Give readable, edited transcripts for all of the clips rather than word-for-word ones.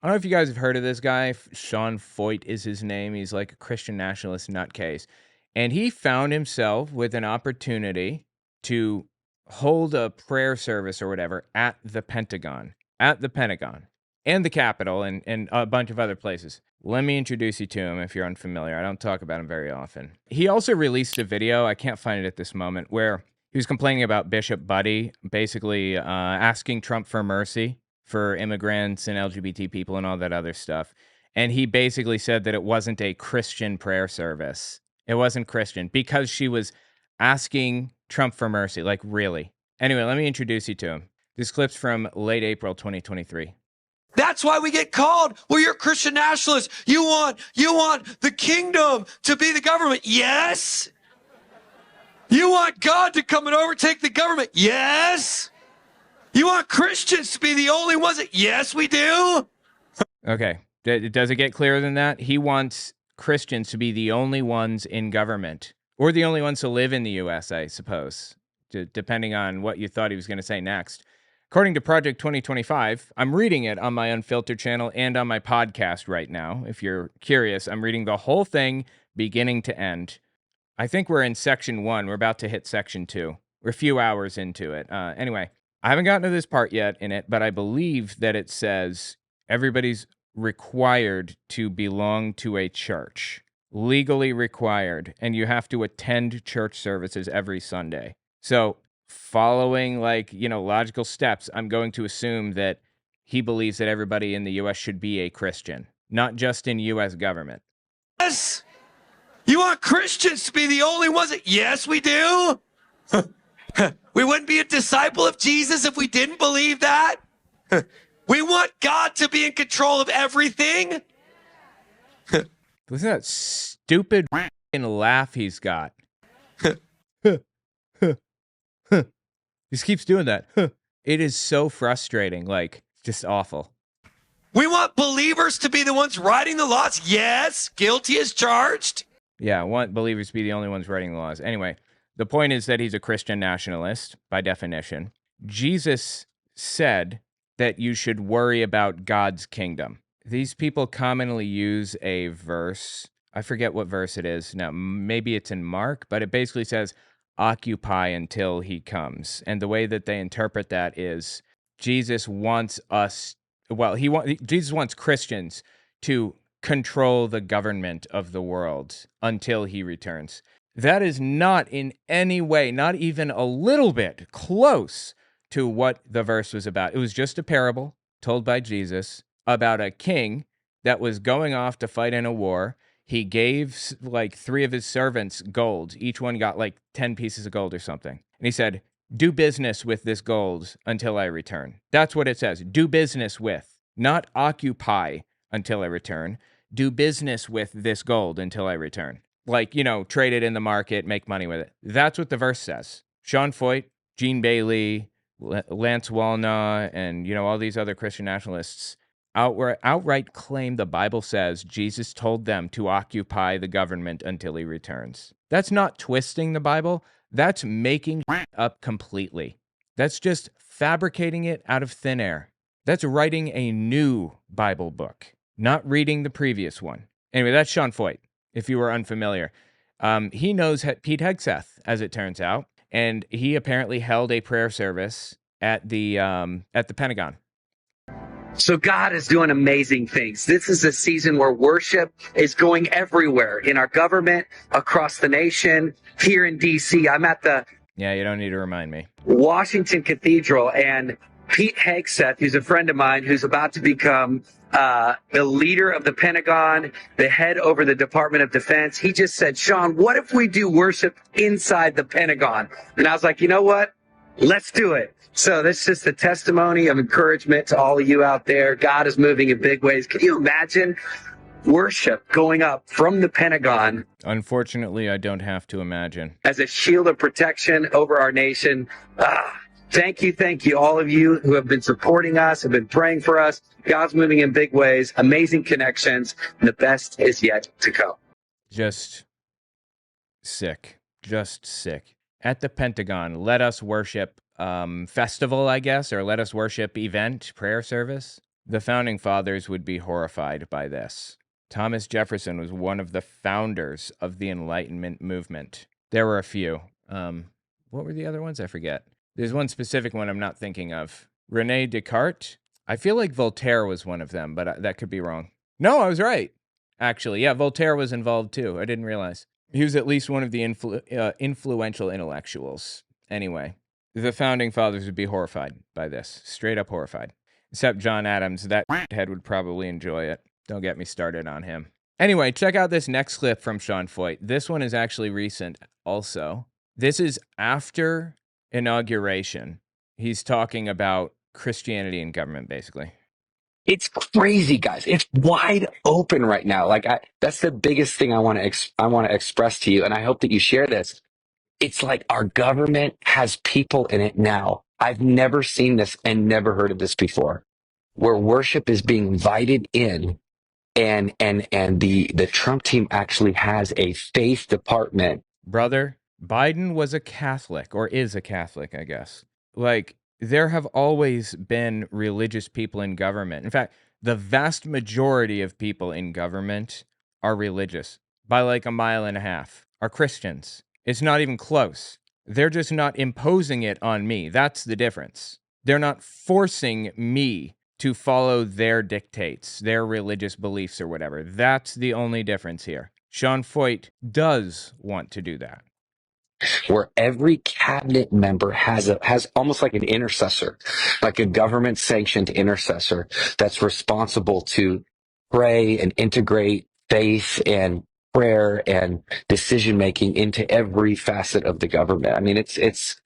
I don't know if you guys have heard of this guy. Sean Feucht is his name. He's like a Christian nationalist nutcase. And he found himself with an opportunity to hold a prayer service or whatever at the Pentagon, and the Capitol and a bunch of other places. Let me introduce you to him if you're unfamiliar. I don't talk about him very often. He also released a video, I can't find it at this moment, where he was complaining about Bishop Buddy, basically asking Trump for mercy for immigrants and LGBT people and all that other stuff. And he basically said that it wasn't a Christian prayer service. It wasn't Christian because she was asking Trump for mercy. Like, really? Anyway, let me introduce you to him. This clip's from late April 2023. That's why we get called. Well, you're a Christian nationalist. You want the kingdom to be the government. Yes. You want God to come and overtake the government. Yes. You want Christians to be the only ones that, yes, we do. Okay. Does it get clearer than that? He wants Christians to be the only ones in government, or the only ones to live in the U.S., I suppose, depending on what you thought he was going to say next. According to Project 2025, I'm reading it on my Unfiltered channel and on my podcast right now. If you're curious, I'm reading the whole thing beginning to end. I think we're in section 1. We're about to hit section 2. We're a few hours into it. Anyway, I haven't gotten to this part yet in it, but I believe that it says everybody's required to belong to a church. Legally required. And you have to attend church services every Sunday. So following, logical steps, I'm going to assume that he believes that everybody in the U.S. should be a Christian, not just in U.S. government. Yes. You want Christians to be the only ones that, yes, we do. We wouldn't be a disciple of Jesus if we didn't believe that. We want God to be in control of everything. Listen to that stupid laugh he's got. He just keeps doing that. It is so frustrating, just awful. We want believers to be the ones writing the laws. Yes, guilty as charged. Yeah, I want believers to be the only ones writing the laws. Anyway, the point is that he's a Christian nationalist, by definition. Jesus said that you should worry about God's kingdom. These people commonly use a verse. I forget what verse it is. Now, maybe it's in Mark, but it basically says, occupy until he comes. And the way that they interpret that is Jesus wants Jesus wants Christians to control the government of the world until he returns. That is not in any way, not even a little bit close to what the verse was about. It was just a parable told by Jesus about a king that was going off to fight in a war. He gave 3 of his servants gold. Each one got 10 pieces of gold or something. And he said, do business with this gold until I return. That's what it says. Do business with, not occupy until I return. Do business with this gold until I return. Trade it in the market, make money with it. That's what the verse says. Sean Feucht, Gene Bailey, Lance Wallnau, and, all these other Christian nationalists outright claim the Bible says Jesus told them to occupy the government until he returns. That's not twisting the Bible. That's making up completely. That's just fabricating it out of thin air. That's writing a new Bible book, not reading the previous one. Anyway, that's Sean Feucht, if you were unfamiliar. He knows Pete Hegseth, as it turns out, and he apparently held a prayer service at the Pentagon. So God is doing amazing things. This is a season where worship is going everywhere in our government, across the nation, here in D.C. I'm at the you don't need to remind me. Washington Cathedral, and Pete Hegseth, who's a friend of mine, who's about to become the leader of the Pentagon, the head over the Department of Defense. He just said, Sean, what if we do worship inside the Pentagon? And I was like, you know what? Let's do it. So this is just a testimony of encouragement to all of you out there. God is moving in big ways. Can you imagine worship going up from the Pentagon? Unfortunately, I don't have to imagine. As a shield of protection over our nation. Thank you, all of you who have been supporting us, have been praying for us. God's moving in big ways, amazing connections, and the best is yet to come. Just sick. At the Pentagon, let us worship festival, I guess, or let us worship event, prayer service. The founding fathers would be horrified by this. Thomas Jefferson was one of the founders of the Enlightenment movement. There were a few. What were the other ones? I forget. There's one specific one I'm not thinking of. Rene Descartes? I feel like Voltaire was one of them, but that could be wrong. No, I was right. Actually, yeah, Voltaire was involved too. I didn't realize. He was at least one of the influential intellectuals. Anyway, the founding fathers would be horrified by this. Straight up horrified. Except John Adams. That head would probably enjoy it. Don't get me started on him. Anyway, check out this next clip from Sean Feucht. This one is actually recent also. This is after inauguration. He's talking about Christianity and government, basically. It's crazy, guys. It's wide open right now. That's the biggest thing I want to express to you, and I hope that you share this. It's like our government has people in it now. I've never seen this and never heard of this before, where worship is being invited in, and the Trump team actually has a faith department. Brother, Biden was a Catholic, or is a Catholic, I guess. Like, there have always been religious people in government. In fact, the vast majority of people in government are religious by like a mile and a half, are Christians. It's not even close. They're just not imposing it on me. That's the difference. They're not forcing me to follow their dictates, their religious beliefs or whatever. That's the only difference here. Sean Feucht does want to do that. Where every cabinet member has almost like an intercessor, like a government sanctioned intercessor that's responsible to pray and integrate faith and prayer and decision making into every facet of the government. I mean, it's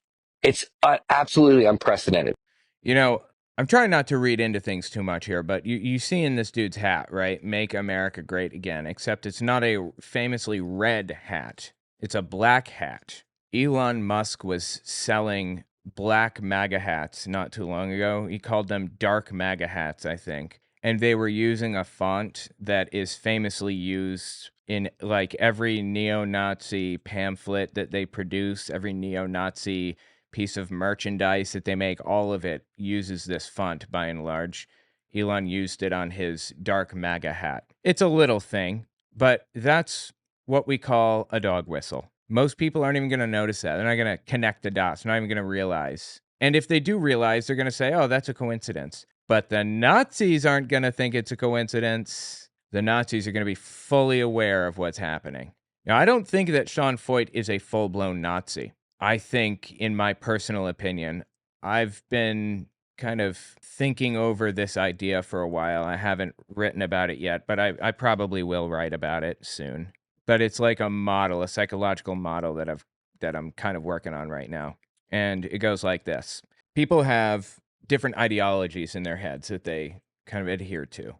absolutely unprecedented. You know, I'm trying not to read into things too much here, but you see in this dude's hat, right? Make America Great Again, except it's not a famously red hat. It's a black hat. Elon Musk was selling black MAGA hats not too long ago. He called them dark MAGA hats, I think. And they were using a font that is famously used in like every neo-Nazi pamphlet that they produce, every neo-Nazi piece of merchandise that they make, all of it uses this font by and large. Elon used it on his dark MAGA hat. It's a little thing, but that's what we call a dog whistle. Most people aren't even going to notice that. They're not going to connect the dots. They're not even going to realize. And if they do realize, they're going to say, oh, that's a coincidence. But the Nazis aren't going to think it's a coincidence. The Nazis are going to be fully aware of what's happening. Now, I don't think that Sean Feucht is a full-blown Nazi. I think, in my personal opinion, I've been kind of thinking over this idea for a while. I haven't written about it yet, but I probably will write about it soon. But it's like a model, a psychological model that I'm kind of working on right now. And it goes like this. People have different ideologies in their heads that they kind of adhere to.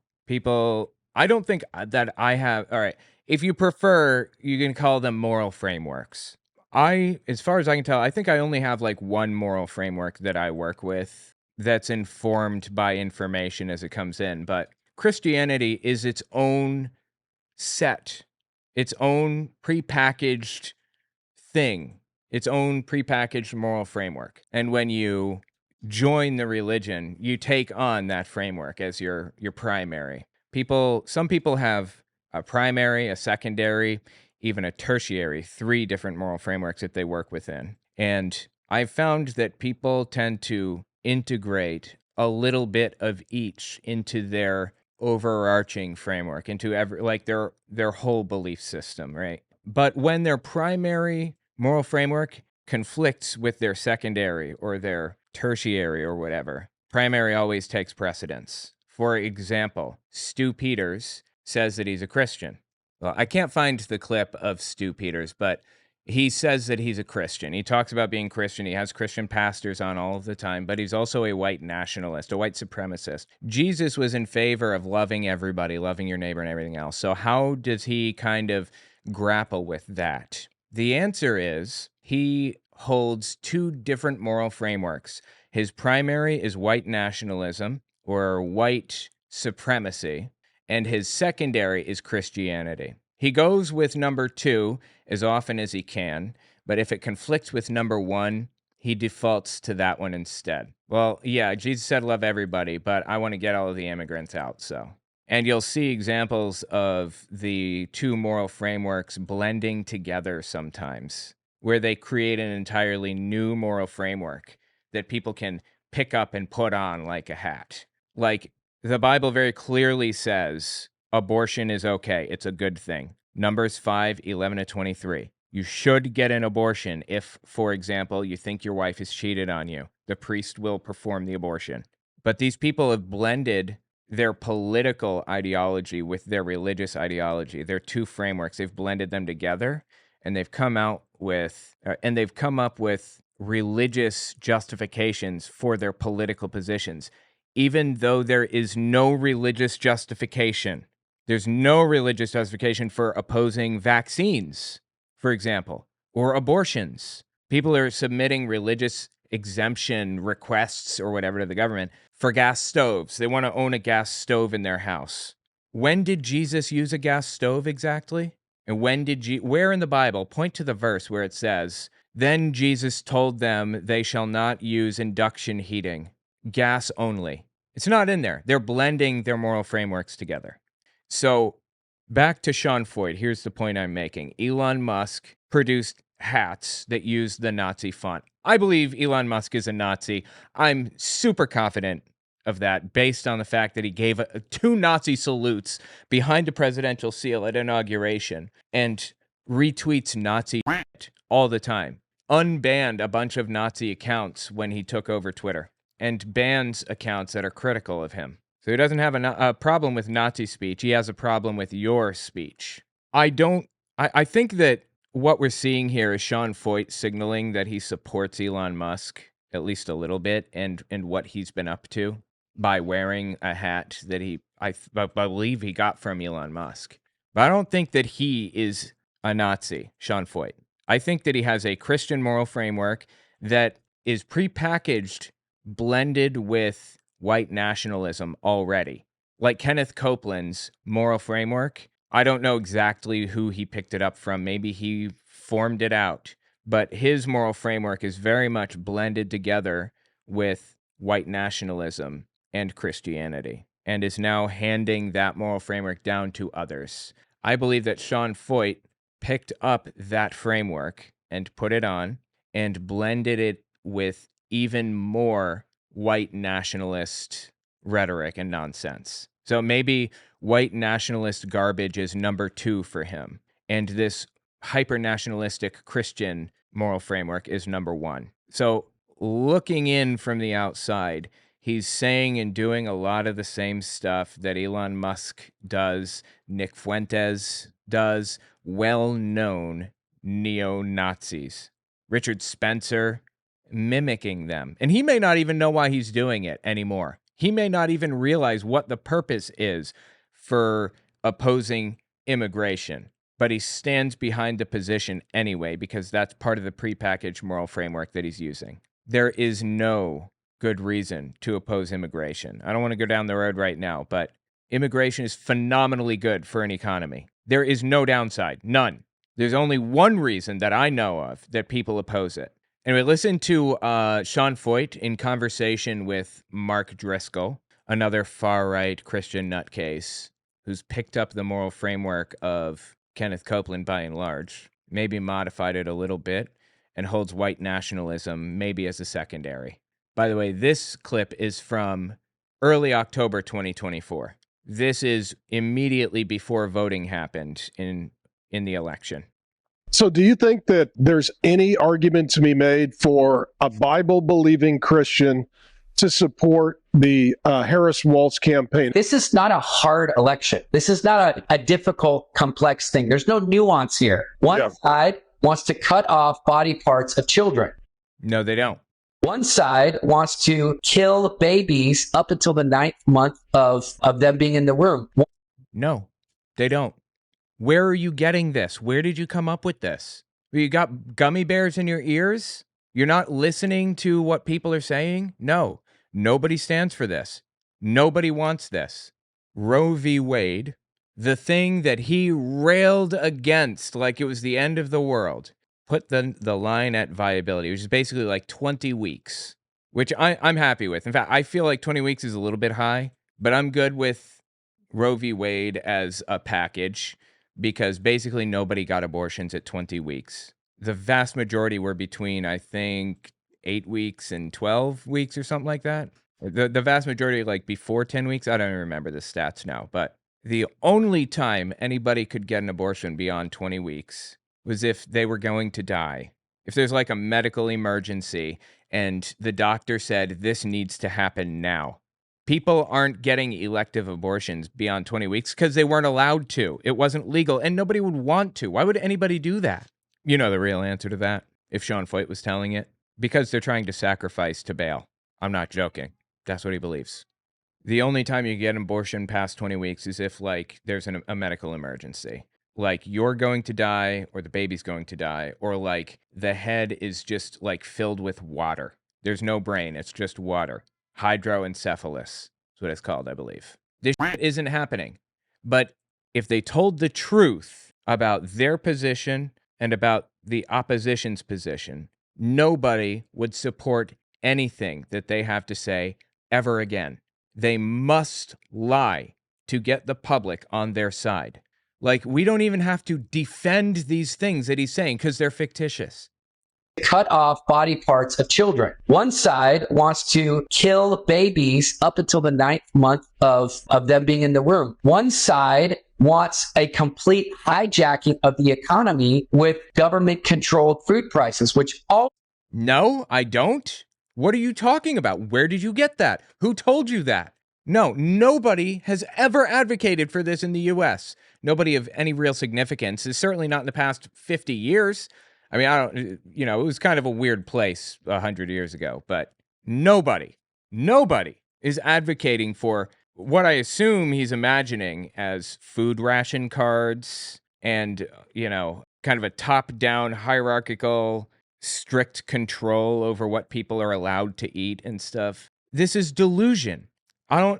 I don't think that I have, all right, if you prefer, you can call them moral frameworks. As far as I can tell, I think I only have like one moral framework that I work with that's informed by information as it comes in. But Christianity is its own set, its own prepackaged thing, its own prepackaged moral framework. And when you join the religion, you take on that framework as your primary. Some people have a primary, a secondary, even a tertiary, 3 different moral frameworks that they work within. And I've found that people tend to integrate a little bit of each into their overarching framework, into their whole belief system, right? But when their primary moral framework conflicts with their secondary or their tertiary or whatever, primary always takes precedence. For example, Stu Peters says that he's a Christian. Well, I can't find the clip of Stu Peters, but he says that he's a Christian. He talks about being Christian. He has Christian pastors on all of the time, but he's also a white nationalist, a white supremacist. Jesus was in favor of loving everybody, loving your neighbor and everything else. So how does he kind of grapple with that? The answer is he holds 2 different moral frameworks. His primary is white nationalism or white supremacy, and his secondary is Christianity. He goes with number 2 as often as he can, but if it conflicts with number 1, he defaults to that one instead. Well, yeah, Jesus said love everybody, but I want to get all of the immigrants out, so. And you'll see examples of the two moral frameworks blending together sometimes, where they create an entirely new moral framework that people can pick up and put on like a hat. Like, the Bible very clearly says abortion is okay. It's a good thing. Numbers 5:11-23. You should get an abortion if, for example, you think your wife has cheated on you. The priest will perform the abortion. But these people have blended their political ideology with their religious ideology. They're two frameworks. They've blended them together, and they've come up with religious justifications for their political positions, even though there is no religious justification. There's no religious justification for opposing vaccines, for example, or abortions. People are submitting religious exemption requests or whatever to the government for gas stoves. They want to own a gas stove in their house. When did Jesus use a gas stove exactly? And where in the Bible, point to the verse where it says, then Jesus told them they shall not use induction heating, gas only. It's not in there. They're blending their moral frameworks together. So back to Sean Feucht, here's the point I'm making. Elon Musk produced hats that use the Nazi font. I believe Elon Musk is a Nazi. I'm super confident of that based on the fact that he gave 2 Nazi salutes behind a presidential seal at inauguration and retweets Nazi all the time. Unbanned a bunch of Nazi accounts when he took over Twitter and bans accounts that are critical of him. So he doesn't have a problem with Nazi speech. He has a problem with your speech. I think that what we're seeing here is Sean Feucht signaling that he supports Elon Musk, at least a little bit, and what he's been up to by wearing a hat that I believe he got from Elon Musk. But I don't think that he is a Nazi, Sean Feucht. I think that he has a Christian moral framework that is prepackaged, blended with white nationalism already. Like Kenneth Copeland's moral framework, I don't know exactly who he picked it up from. Maybe he formed it out. But his moral framework is very much blended together with white nationalism and Christianity, and is now handing that moral framework down to others. I believe that Sean Feucht picked up that framework and put it on and blended it with even more white nationalist rhetoric and nonsense. So maybe white nationalist garbage is number 2 for him, and this hyper-nationalistic Christian moral framework is number 1. So looking in from the outside, he's saying and doing a lot of the same stuff that Elon Musk does, Nick Fuentes does, well-known neo-Nazis. Richard Spencer, mimicking them. And he may not even know why he's doing it anymore. He may not even realize what the purpose is for opposing immigration. But he stands behind the position anyway, because that's part of the prepackaged moral framework that he's using. There is no good reason to oppose immigration. I don't want to go down the road right now, but immigration is phenomenally good for an economy. There is no downside, none. There's only one reason that I know of that people oppose it. Anyway, listen to Sean Feucht in conversation with Mark Driscoll, another far-right Christian nutcase who's picked up the moral framework of Kenneth Copeland by and large, maybe modified it a little bit, and holds white nationalism maybe as a secondary. By the way, this clip is from early October 2024. This is immediately before voting happened in the election. So do you think that there's any argument to be made for a Bible-believing Christian to support the Harris-Walz campaign? This is not a hard election. This is not a difficult, complex thing. There's no nuance here. One side wants to cut off body parts of children. No, they don't. One side wants to kill babies up until the 9th month of them being in the womb. No, they don't. Where are you getting this? Where did you come up with this? You got gummy bears in your ears? You're not listening to what people are saying? No, nobody stands for this. Nobody wants this. Roe v. Wade, the thing that he railed against like it was the end of the world, put the line at viability, which is basically like 20 weeks, which I'm happy with. In fact, I feel like 20 weeks is a little bit high, but I'm good with Roe v. Wade as a package because basically nobody got abortions at 20 weeks. The vast majority were between, I think, 8 weeks and 12 weeks or something like that. The vast majority, like before 10 weeks, I don't even remember the stats now, but the only time anybody could get an abortion beyond 20 weeks was if they were going to die. If there's like a medical emergency and the doctor said, this needs to happen now. People aren't getting elective abortions beyond 20 weeks because they weren't allowed to. It wasn't legal and nobody would want to. Why would anybody do that? You know the real answer to that, if Sean Feucht was telling it. Because they're trying to sacrifice to Baal. I'm not joking. That's what he believes. The only time you get an abortion past 20 weeks is if, like, there's a medical emergency. Like, you're going to die, or the baby's going to die, or, like, the head is just, like, filled with water. There's no brain. It's just water. Hydroencephalus is what it's called, I believe. This shit isn't happening. But if they told the truth about their position and about the opposition's position, nobody would support anything that they have to say ever again. They must lie to get the public on their side. Like, we don't even have to defend these things that he's saying because they're fictitious. Cut off body parts of children. One side wants to kill babies up until the 9th month of them being in the womb. One side wants a complete hijacking of the economy with government-controlled food prices, which all... No, I don't. What are you talking about? Where did you get that? Who told you that? No, nobody has ever advocated for this in the U.S. Nobody of any real significance is certainly not in the past 50 years. I mean, it was kind of a weird place 100 years ago, but nobody is advocating for what I assume he's imagining as food ration cards and, kind of a top-down hierarchical strict control over what people are allowed to eat and stuff. This is delusion.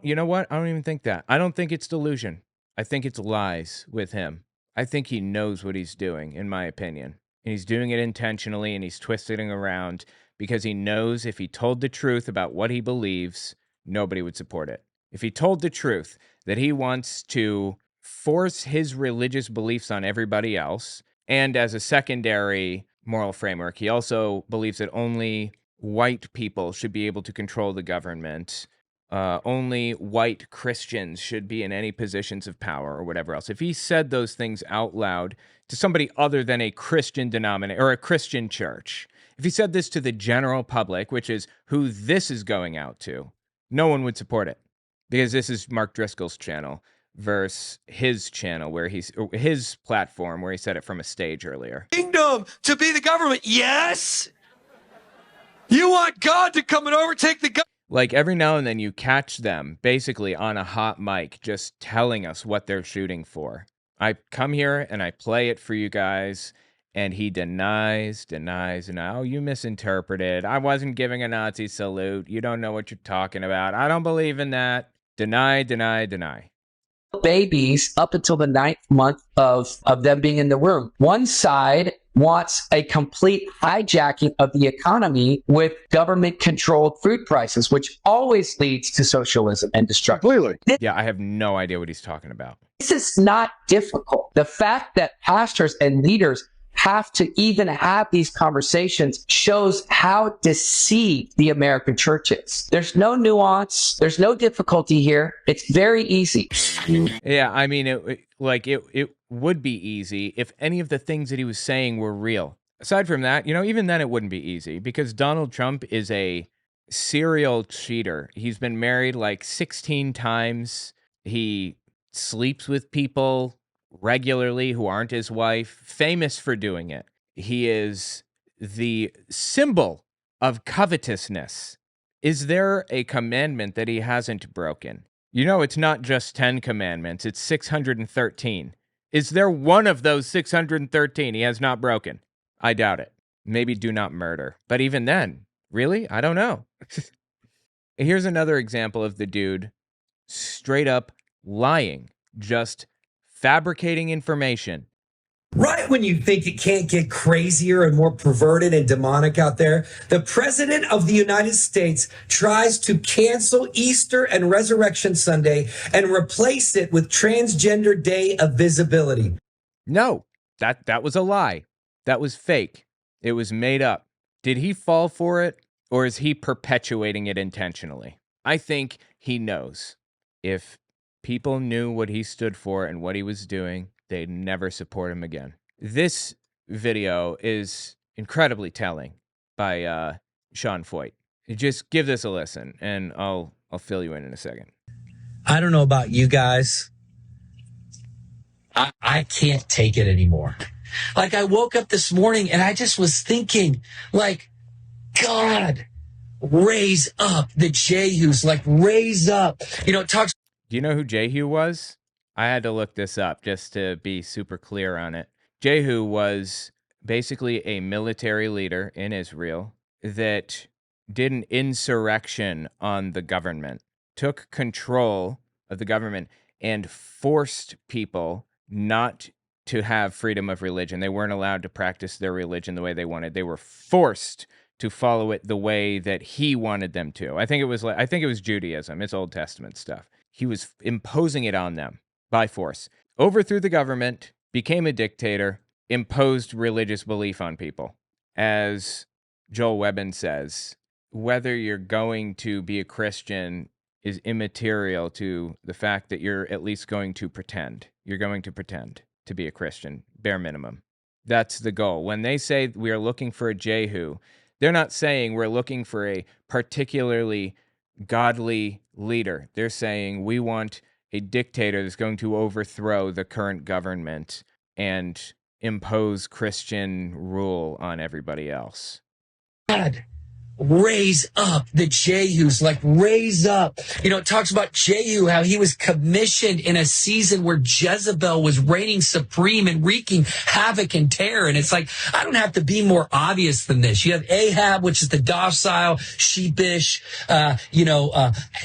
You know what? I don't even think that. I don't think it's delusion. I think it's lies with him. I think he knows what he's doing, in my opinion. And he's doing it intentionally and he's twisting around because he knows if he told the truth about what he believes, nobody would support it. If he told the truth that he wants to force his religious beliefs on everybody else, and as a secondary moral framework, he also believes that only white people should be able to control the government. Only white Christians should be in any positions of power or whatever else. If he said those things out loud to somebody other than a Christian denomination or a Christian church, if he said this to the general public, which is who this is going out to, no one would support it because this is Mark Driscoll's channel versus his channel his platform where he said it from a stage earlier. Kingdom to be the government. Yes. You want God to come and overtake the government. Like every now and then you catch them basically on a hot mic just telling us what they're shooting for. I come here and I play it for you guys and he denies. Oh, you misinterpreted. I wasn't giving a Nazi salute. You don't know what you're talking about. I don't believe in that. Deny. Babies up until the 9th month of them being in the womb. One side wants a complete hijacking of the economy with government-controlled food prices, which always leads to socialism and destruction. Completely. Yeah, I have no idea what he's talking about. This is not difficult. The fact that pastors and leaders have to even have these conversations shows how deceived the American church is. There's no nuance. There's no difficulty here. It's very easy. Yeah, I mean, it would be easy if any of the things that he was saying were real. Aside from that, even then it wouldn't be easy because Donald Trump is a serial cheater. He's been married like 16 times. He sleeps with people regularly who aren't his wife, famous for doing it. He is the symbol of covetousness. Is there a commandment that he hasn't broken? It's not just 10 commandments, it's 613. Is there one of those 613 he has not broken? I doubt it. Maybe do not murder. But even then, really? I don't know. Here's another example of the dude straight up lying, just fabricating information. Right when you think it can't get crazier and more perverted and demonic out there, the President of the United States tries to cancel Easter and Resurrection Sunday and replace it with Transgender Day of Visibility. No, that was a lie. That was fake. It was made up. Did he fall for it, or is he perpetuating it intentionally? I think he knows. If people knew what he stood for and what he was doing, they'd never support him again. This video is incredibly telling by Sean Feucht. Just give this a listen, and I'll fill you in a second. I don't know about you guys. I can't take it anymore. Like, I woke up this morning and I just was thinking, like, God, raise up the Jehus, like, raise up. You know, it talks. Do you know who Jehu was? I had to look this up just to be super clear on it. Jehu was basically a military leader in Israel that did an insurrection on the government, took control of the government, and forced people not to have freedom of religion. They weren't allowed to practice their religion the way they wanted. They were forced to follow it the way that he wanted them to. I think it was Judaism. It's Old Testament stuff. He was imposing it on them by force. Overthrew the government, became a dictator, imposed religious belief on people. As Joel Webbin says, whether you're going to be a Christian is immaterial to the fact that you're at least going to pretend. You're going to pretend to be a Christian, bare minimum. That's the goal. When they say we are looking for a Jehu, they're not saying we're looking for a particularly godly leader. They're saying we want a dictator that's going to overthrow the current government and impose Christian rule on everybody else. God, raise up the Jehus, like, raise up. You know, it talks about Jehu, how he was commissioned in a season where Jezebel was reigning supreme and wreaking havoc and terror. And it's like, I don't have to be more obvious than this. You have Ahab, which is the docile, sheepish,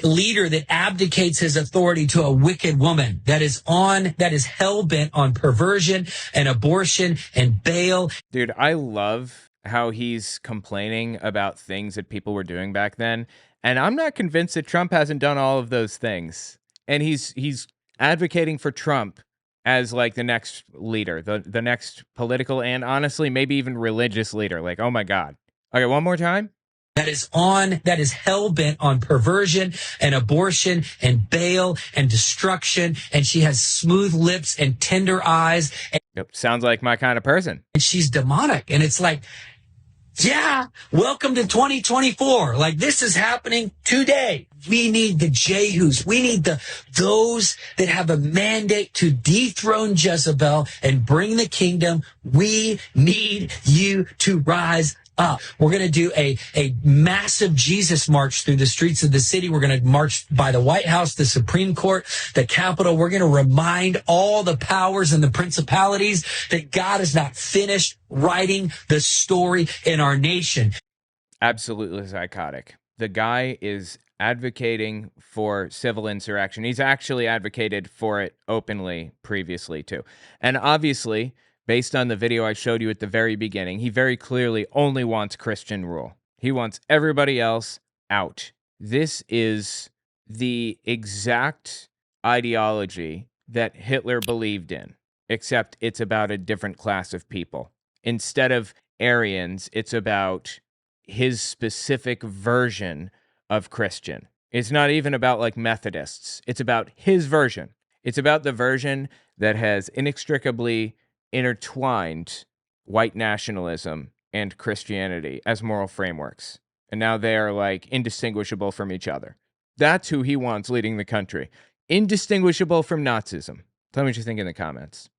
leader that abdicates his authority to a wicked woman that is hell-bent on perversion and abortion and Baal. Dude, I love how he's complaining about things that people were doing back then. And I'm not convinced that Trump hasn't done all of those things. And he's advocating for Trump as like the next leader, the next political and honestly, maybe even religious leader. Like, oh my God. Okay, one more time. That is hell-bent on perversion and abortion and Baal and destruction. And she has smooth lips and tender eyes. Yep, sounds like my kind of person. And she's demonic. And it's like, yeah, welcome to 2024. Like, this is happening today. We need the Jehus. We need those that have a mandate to dethrone Jezebel and bring the kingdom. We need you to rise up. We're going to do a massive Jesus march through the streets of the city. We're going to march by the White House, the Supreme Court, the Capitol. We're going to remind all the powers and the principalities that God is not finished writing the story in our nation. Absolutely psychotic. The guy is advocating for civil insurrection. He's actually advocated for it openly previously too. And obviously, based on the video I showed you at the very beginning, he very clearly only wants Christian rule. He wants everybody else out. This is the exact ideology that Hitler believed in, except it's about a different class of people. Instead of Aryans, it's about his specific version of Christian. It's not even about like Methodists. It's about his version. It's about the version that has inextricably intertwined white nationalism and Christianity as moral frameworks. And now they are like indistinguishable from each other. That's who he wants leading the country. Indistinguishable from Nazism. Tell me what you think in the comments.